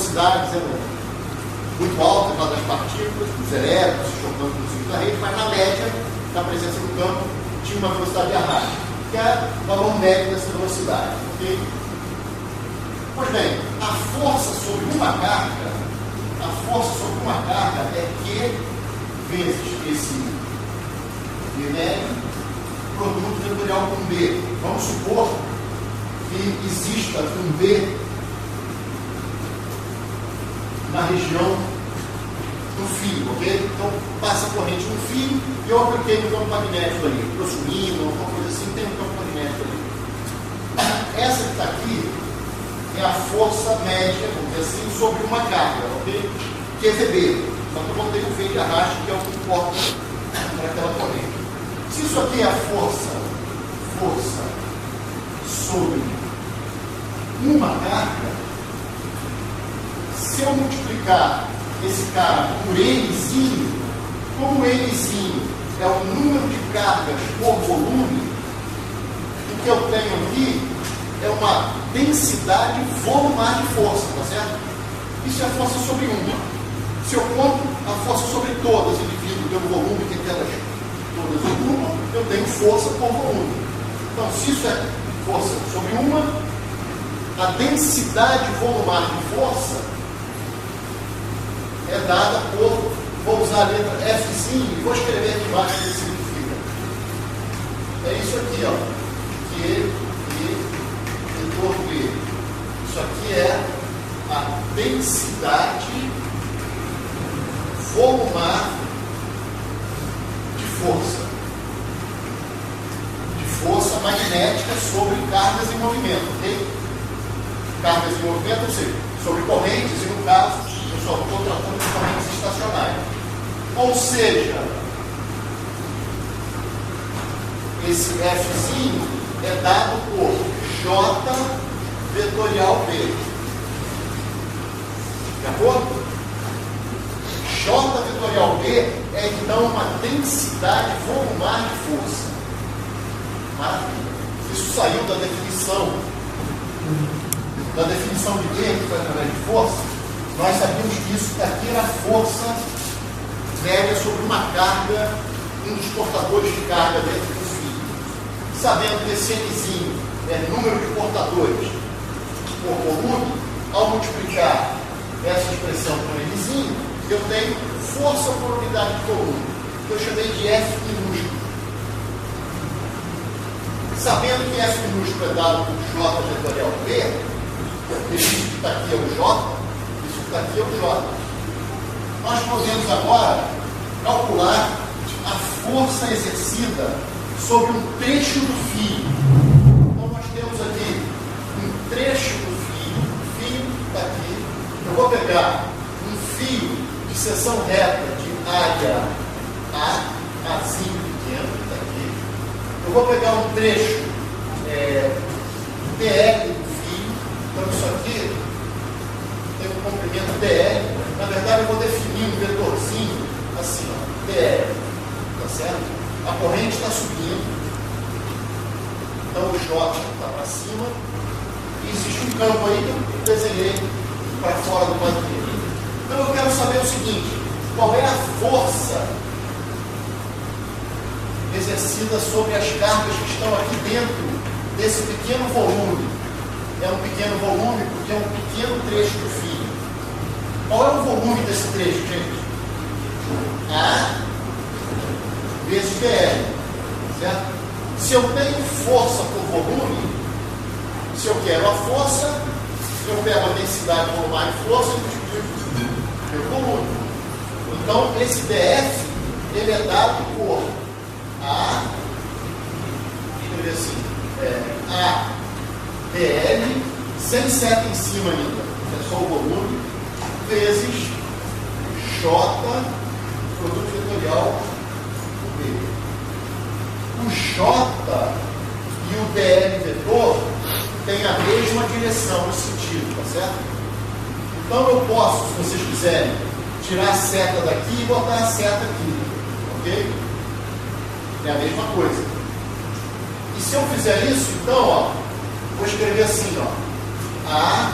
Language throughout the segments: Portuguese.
velocidade muito alta por causa das partículas, dos elétrons se chocando com o ciclo da rede, mas na média da presença do campo tinha uma velocidade de arraste, que é o valor médio dessa velocidade. Okay? Pois bem, a força sobre uma carga é Q vezes esse VN produto vetorial com B. Vamos supor que exista um B na região do fio, ok? Então passa a corrente no fio e eu apliquei no campo magnético ali, prosumindo, alguma coisa assim, tem um campo magnético ali. Essa que está aqui é a força média, vamos dizer assim, sobre uma carga, ok? Que é VB. Só que eu botei o V de arraste, que é o que importa para aquela corrente. Se isso aqui é a força sobre uma carga, se eu multiplicar esse cara por Nzinho, como Nzinho é o número de cargas por volume, o que eu tenho aqui é uma densidade volular de força, tá certo? Isso é a força sobre uma. Se eu conto a força sobre todas e divido pelo volume que aquelas todas ocupam, eu tenho força por volume. Então, se isso é força sobre uma, a densidade volular de força é dada por, vou usar a letra Fzinho e vou escrever aqui embaixo o que significa. É isso aqui, ó. Q, vetor B. Isso aqui é a densidade volular de força. De força magnética sobre cargas em movimento, ok? Cargas em movimento, ou seja, sobre correntes, e no caso, eu só estou tratando de correntes estacionárias. Ou seja, esse Fzinho é dado por J vetorial B. De acordo? J vetorial B é então uma densidade volular de força. Maravilha. Isso saiu da definição de B, que foi através de força. Nós sabíamos que isso daqui era a força média sobre uma carga, um dos portadores de carga dentro do fio. Sabendo que esse Nzinho é número de portadores por volume, ao multiplicar essa expressão por Nzinho, eu tenho força por unidade de volume, que eu chamei de F minúsculo. Sabendo que F minúsculo é dado por J vetorial B, isso que está aqui é o J, isso que está aqui é o J. Nós podemos agora calcular a força exercida sobre um trecho do fio. Então nós temos aqui um trecho do fio, o fio está aqui. Eu vou pegar um fio de seção reta de área A, Azinho pequeno, que está aqui. Eu vou pegar um trecho DL do fio. Então isso aqui tem um comprimento DL. Na verdade eu vou definir um vetorzinho assim, ó, DL. Tá certo? A corrente está subindo. Então o J está para cima. E existe um campo aí que eu desenhei para fora do quadrilho. Então eu quero saber o seguinte: qual é a força exercida sobre as cargas que estão aqui dentro desse pequeno volume? É um pequeno volume porque é um pequeno trecho do fio. Qual é o volume desse trecho, gente? A vezes BL, certo? Se eu tenho força por volume, se eu quero a força, eu pego a densidade volular de força e multiplico pelo volume. Então, esse DF, ele é dado por A, escrever assim, A DL, sem seta em cima ainda, é só o volume, vezes J, produto vetorial B. O J e o DL vetor têm a mesma direção no sentido, tá certo? Então eu posso, se vocês quiserem, tirar a seta daqui e botar a seta aqui, ok? É a mesma coisa. E se eu fizer isso, então, ó, vou escrever assim, ó, A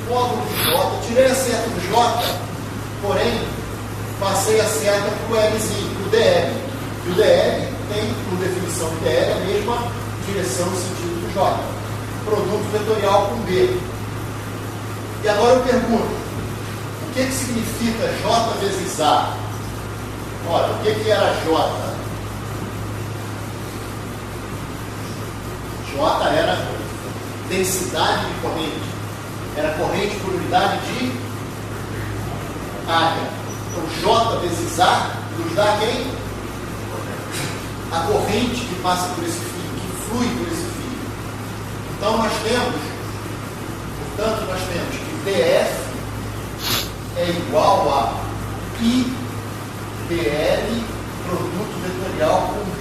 módulo de J, tirei a seta do J, porém, passei a seta para o Lzinho, para o DL. E o DL tem, por definição de DL, a mesma direção e sentido do J. Produto vetorial com B. E agora eu pergunto, o que significa J vezes A? Olha, o que era J? J era densidade de corrente. Era corrente por unidade de área. Então, J vezes A nos dá quem? A corrente que passa por esse fio, que flui por esse fio. Então, nós temos que DF é igual a IPL produto vetorial com B.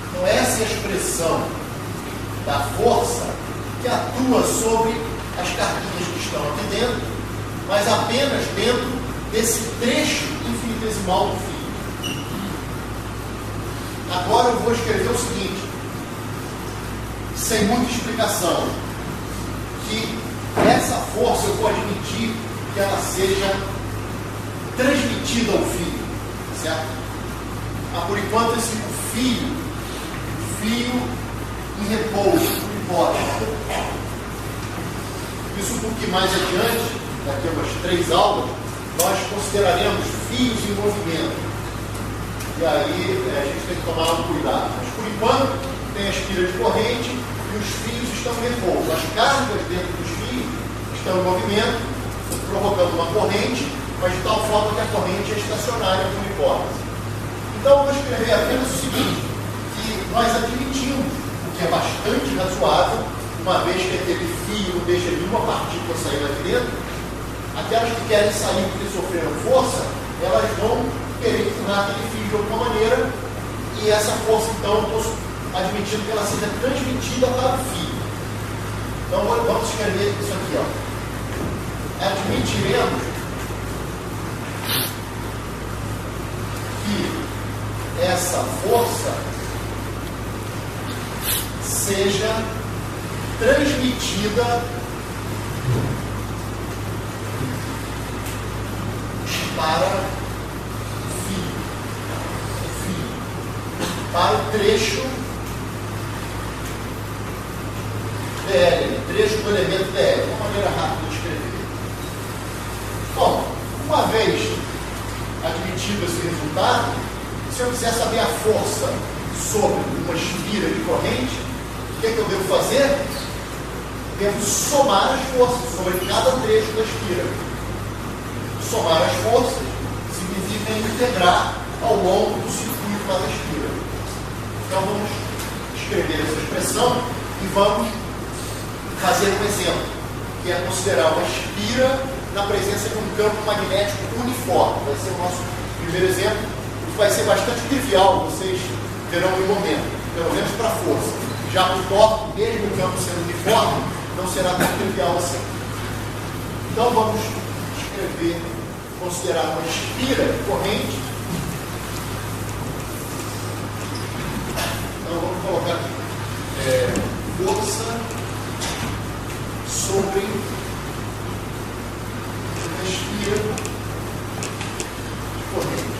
Então, essa é a expressão da força que atua sobre as carguinhas que estão aqui dentro, mas apenas dentro desse trecho infinitesimal do fio. Agora eu vou escrever o seguinte, sem muita explicação, que essa força eu vou admitir que ela seja transmitida ao fio, certo? Mas por enquanto esse fio em repouso, embora. Isso porque mais adiante, daqui a umas 3 aulas, nós consideraremos fios em movimento. E aí a gente tem que tomar um cuidado. Mas por enquanto tem a espira de corrente e os fios estão em repouso. As cargas dentro dos fios estão em movimento, provocando uma corrente, mas de tal forma que a corrente é estacionária por hipótese. Então eu vou escrever apenas o seguinte, que nós admitimos, o que é bastante razoável, uma vez que aquele fio não deixa nenhuma partícula sair lá de dentro, aquelas que querem sair porque sofreram força, elas vão querer empurrar aquele fio de alguma maneira, e essa força, então, eu estou admitindo que ela seja transmitida para o fio. Então, vamos escrever isso aqui, ó. Admitiremos que essa força seja transmitida para o fio, para o trecho DL, trecho do elemento DL, uma maneira rápida de escrever. Bom, uma vez admitido esse resultado, se eu quiser saber a força sobre uma espira de corrente, o que eu devo fazer? Devo somar as forças sobre cada trecho da espira. Somar as forças significa integrar ao longo do circuito da espira. Então vamos escrever essa expressão e vamos fazer um exemplo, que é considerar uma espira na presença de um campo magnético uniforme. Vai ser o nosso primeiro exemplo, que vai ser bastante trivial, vocês verão em um momento, pelo menos para a força. Já para o torque, mesmo o campo sendo uniforme, não será tão trivial assim. Então vamos escrever, considerar uma espira corrente. Então vamos colocar aqui força sobre uma espira de corrente.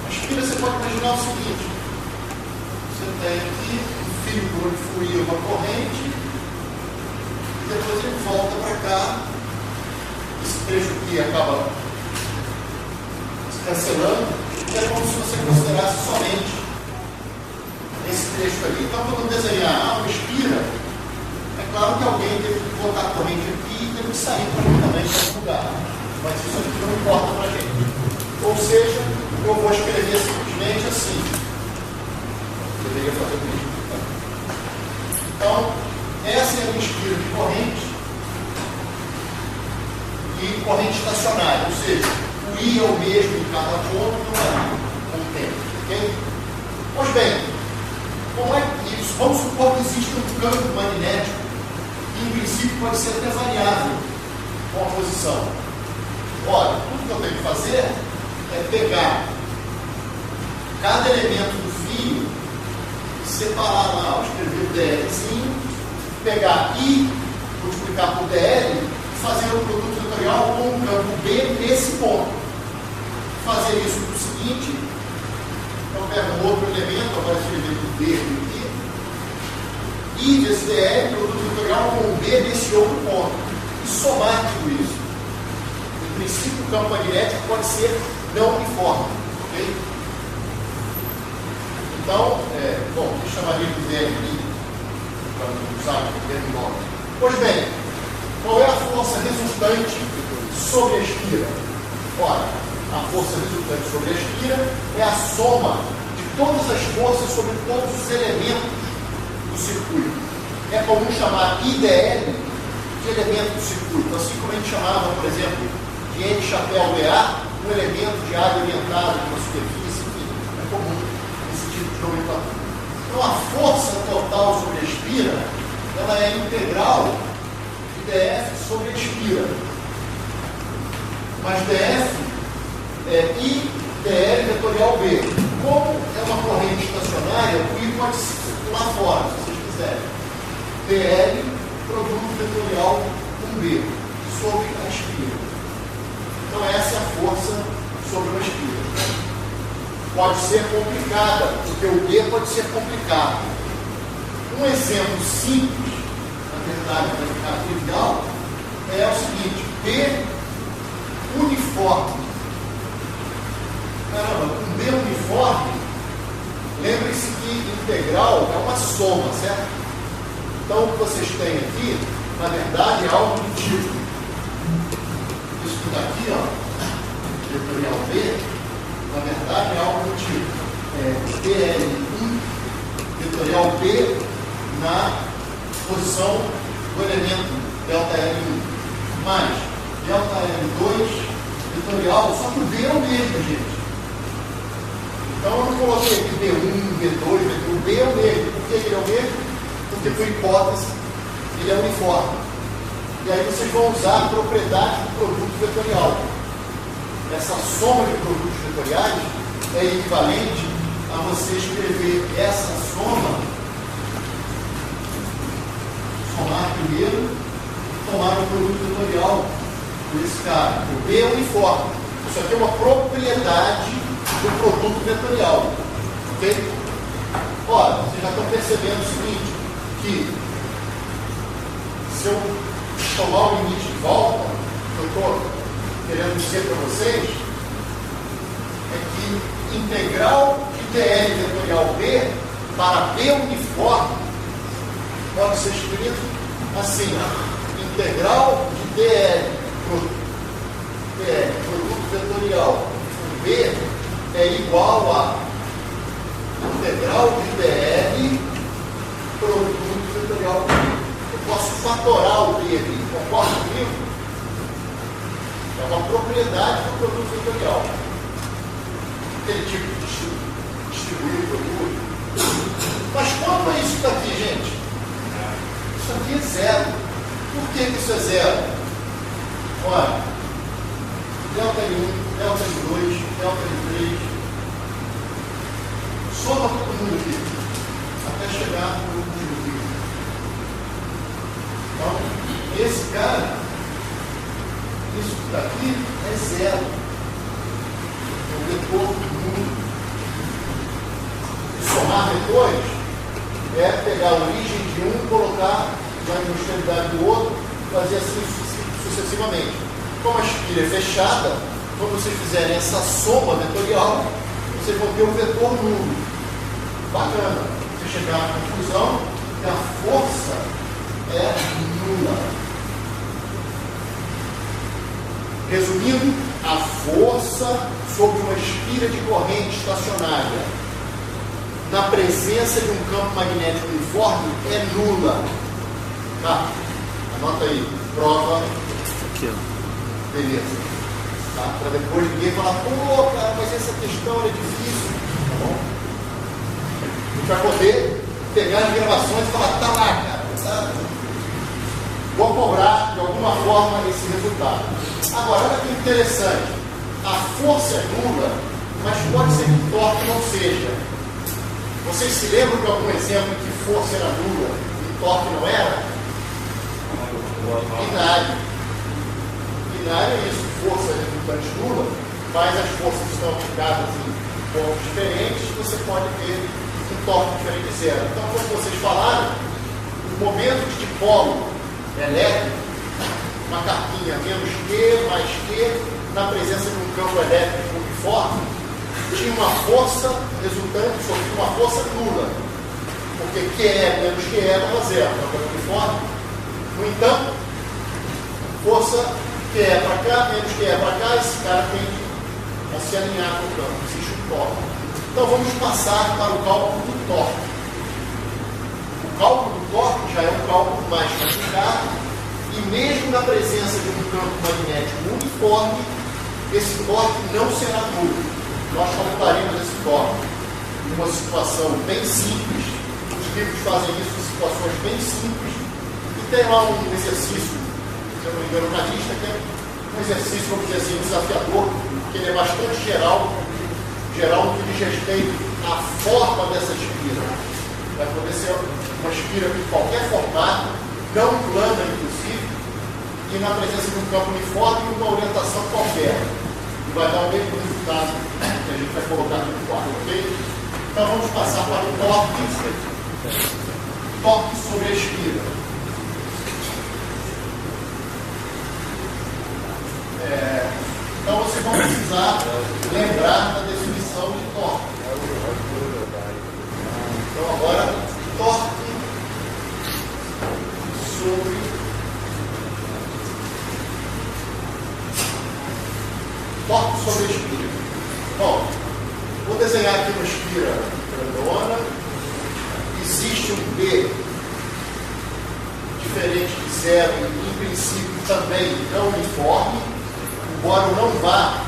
A espira você pode imaginar o seguinte: você tem aqui um fio por onde fluía uma corrente, e depois ele volta para cá. Esse trecho aqui acaba se cancelando, e é como se você considerasse somente esse trecho ali. Então, quando eu desenhar uma espira, é claro que alguém teve que botar a corrente aqui e teve que sair também para esse lugar. Mas isso aqui não importa para a gente. Ou seja, eu vou escrever simplesmente assim. Deveria fazer o mesmo. Então, essa é a minha espira de corrente e corrente estacionária. Ou seja, o I é o mesmo em cada ponto do ano, com o tempo. Ok? Pois bem, como é isso? Vamos supor que existe um campo magnético que, em princípio, pode ser até variável com a posição. Olha, tudo que eu tenho que fazer é pegar cada elemento do fio e separar lá, escrever o DLzinho pegar I, multiplicar por DL, e fazer um produto vetorial com o campo B nesse ponto. Fazer isso no seguinte, eu pego um outro elemento, agora escrever o B aqui, I desse DL, produto vetorial com o B nesse outro ponto. E somar tudo isso. Em princípio, o campo magnético pode ser não uniforme. Ok? Então, bom, eu chamaria de DL aqui, para não usar o primeiro nome. Pois bem, qual é a força resultante sobre a espira? Ora, a força resultante sobre a espira é a soma de todas as forças sobre todos os elementos do circuito. É comum chamar IDL de elemento do circuito, assim como a gente chamava, por exemplo, de N chapéu BA, um elemento de área orientada numa superfície, enfim, é comum esse tipo de nomenclatura. Então, a força total sobre a espira, ela é integral de dF sobre a espira. Mas dF é I dL vetorial B. Como é uma corrente estacionária, o I pode circular fora, se vocês quiserem. dL, produto vetorial com B, sobre a espira. Então, essa é a força sobre uma espira. Pode ser complicada, porque o B pode ser complicado. Um exemplo simples, na verdade, para ficar trivial, é o seguinte: B uniforme. Caramba, um B uniforme, lembre-se que integral é uma soma, certo? Então, o que vocês têm aqui, na verdade, é algo do tipo. Isso daqui, ó, vetorial B, na verdade, é algo do tipo PL1, vetorial B, na posição do elemento ΔL1, mais ΔL2, vetorial, só que o B é o mesmo, gente. Então, eu não coloquei aqui B1, B2, B3, o B é o mesmo. Por que ele é o mesmo? Porque, por hipótese, ele é uniforme. E aí vocês vão usar a propriedade do produto vetorial. Essa soma de produtos vetoriais é equivalente a você escrever essa soma, somar primeiro, tomar o produto vetorial desse cara. O B é uniforme. Isso aqui é uma propriedade do produto vetorial. Ok? Ora, vocês já estão percebendo o seguinte, que se eu tomar o limite de volta, eu estou querendo dizer para vocês, é que integral de DL vetorial B para B uniforme pode ser escrito assim: integral de DL produto vetorial B é igual a integral de DL produto vetorial B. Eu posso fatorar o B aqui, concorda comigo? É uma propriedade do produto vetorial. Aquele tipo de distribuir o produto. Mas quanto é isso daqui, gente? Isso aqui é zero. Por que isso é zero? Olha, ΔL1, ΔL2, ΔL3, soma todo mundo aqui, até chegar no último aqui. Então, esse cara, isso daqui é zero. É o vetor do mundo. E somar vetores é pegar a origem de um, colocar na extremidade do outro, fazer assim sucessivamente. Como a espira é fechada, quando vocês fizerem essa soma vetorial, vocês vão ter um vetor nulo. Bacana. Você chegar à conclusão que a força é nula. Resumindo, a força sobre uma espira de corrente estacionária na presença de um campo magnético uniforme é nula. Tá? Anota aí. Prova. Aqui, ó. Beleza. Tá? Para depois ninguém falar, pô, cara, mas essa questão é difícil. Tá bom? A gente vai poder pegar as gravações e falar, tá lá, cara. Tá? Vou cobrar de alguma forma esse resultado. Agora, olha que interessante. A força é nula, mas pode ser que o torque não seja. Vocês se lembram de algum exemplo em que força era nula e o torque não era? Binário. Binário é isso, força resultante nula, mas as forças estão aplicadas em pontos diferentes, você pode ter um torque diferente de zero. Então, como vocês falaram, os momentos de polo elétrico, uma cartinha menos Q mais Q, na presença de um campo elétrico uniforme, tinha uma força resultante sobre uma força nula, porque QE menos QE dava zero, campo uniforme. No entanto, força QE para cá, menos QE para cá, esse cara tende a se alinhar com o campo, existe um torque. Então vamos passar para o cálculo do torque. O cálculo do torque já é um cálculo mais complicado, e mesmo na presença de um campo magnético uniforme, esse torque não será nulo. Nós calcularemos esse torque em uma situação bem simples. Os livros fazem isso em situações bem simples. E tem lá um exercício, se eu não me engano, na lista, que é um exercício, vamos dizer assim, desafiador, que ele é bastante geral no que diz respeito à forma dessa espira. Vai poder ser uma espira de qualquer formato, não plana, inclusive, e na presença de um campo uniforme e uma orientação qualquer. E vai dar o mesmo resultado que a gente vai colocar aqui no quadro, ok? Então vamos passar para o torque sobre a espira. Então vocês vão precisar lembrar da definição de torque. Então agora, torque sobre a espira. Bom, vou desenhar aqui uma espira grandona. Existe um B diferente de zero e, em princípio, também não uniforme, embora não vá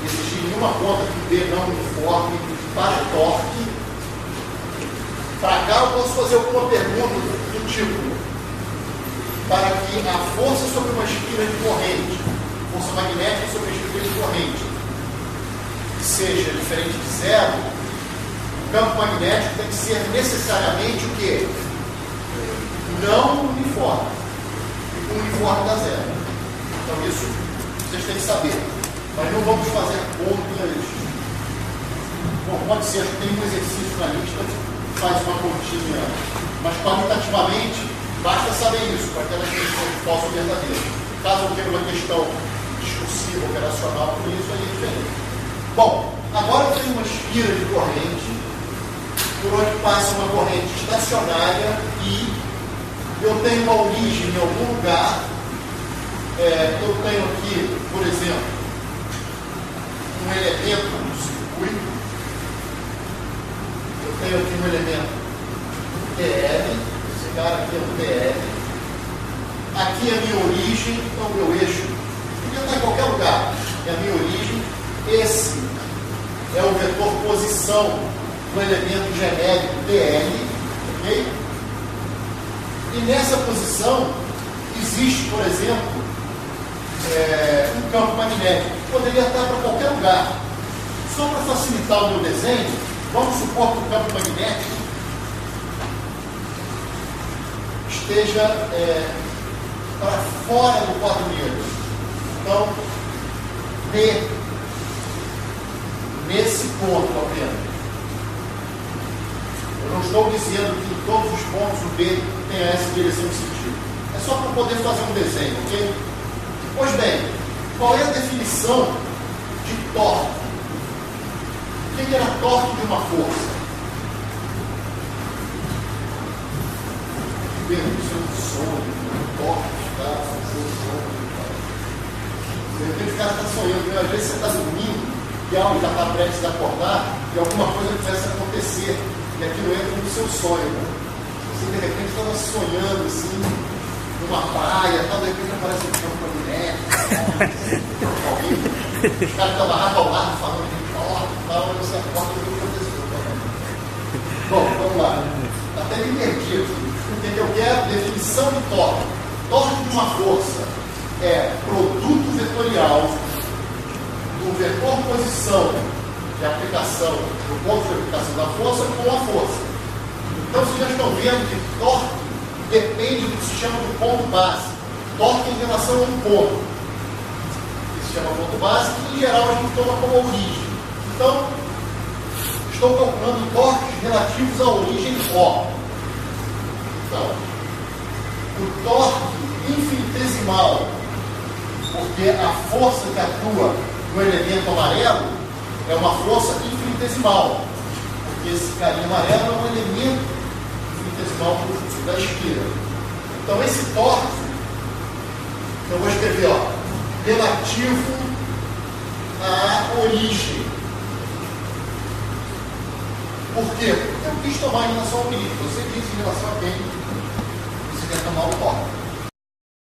existir nenhuma conta de B não uniforme para torque. Para cá eu posso fazer alguma pergunta do tipo, para que a força sobre uma espira de corrente, força magnética sobre a espira de corrente, seja diferente de zero, o campo magnético tem que ser necessariamente o quê? Não uniforme. O uniforme dá zero. Então isso vocês têm que saber. Mas não vamos fazer contas. Bom, pode ser, acho que tem um exercício na lista, faz uma continha, mas qualitativamente basta saber isso, para aquelas questões de falso verdadeiro. Caso eu tenha uma questão discursiva, operacional, por isso aí é diferente. Bom, agora eu tenho uma espira de corrente, por onde passa uma corrente estacionária e eu tenho uma origem em algum lugar. Eu tenho aqui, por exemplo, um elemento no circuito. Eu tenho aqui um elemento TL, esse cara aqui é o TL. Aqui é a minha origem, então o meu eixo podia estar em qualquer lugar, é a minha origem. Esse é o vetor posição do elemento genérico TL, ok? E nessa posição existe, por exemplo, um campo magnético que poderia estar para qualquer lugar. Só para facilitar o meu desenho, vamos supor que o campo magnético esteja para fora do quadro negro. Então, B, nesse ponto apenas. Eu não estou dizendo que em todos os pontos o B tenha essa direção de sentido. É só para poder fazer um desenho, ok? Pois bem, qual é a definição de torque? O que era torque de uma força? Vendo isso é um sonho, um torque, tá? De repente o cara está sonhando, às vezes você está dormindo e algo já está prestes a acordar e alguma coisa começa a acontecer e aquilo entra no seu sonho. Né? Você de repente estava sonhando assim, numa praia, tal, de repente aparece um campo magnético, os caras estão amarrados ao lado falando de torque e tal, e você acorda e o que aconteceu. Bom, vamos lá. Até me perdi aqui. O que eu quero? Definição de torque. Torque de uma força é produto vetorial do vetor posição de aplicação, do ponto de aplicação da força com a força. Então vocês já estão vendo que torque depende do que se chama do ponto base. torque em relação a um ponto. Isso se chama ponto base, que em geral a gente toma como origem. Então, estou calculando torques relativos à origem O. Então, o torque infinitesimal, porque a força que atua no elemento amarelo é uma força infinitesimal, porque esse carinha amarelo é um elemento infinitesimal da esquerda. Então, esse torque, eu vou escrever, ó, relativo à origem. Por quê? Porque eu quis tomar em relação ao perigo. Você disse em relação a quem você quer tomar o torque.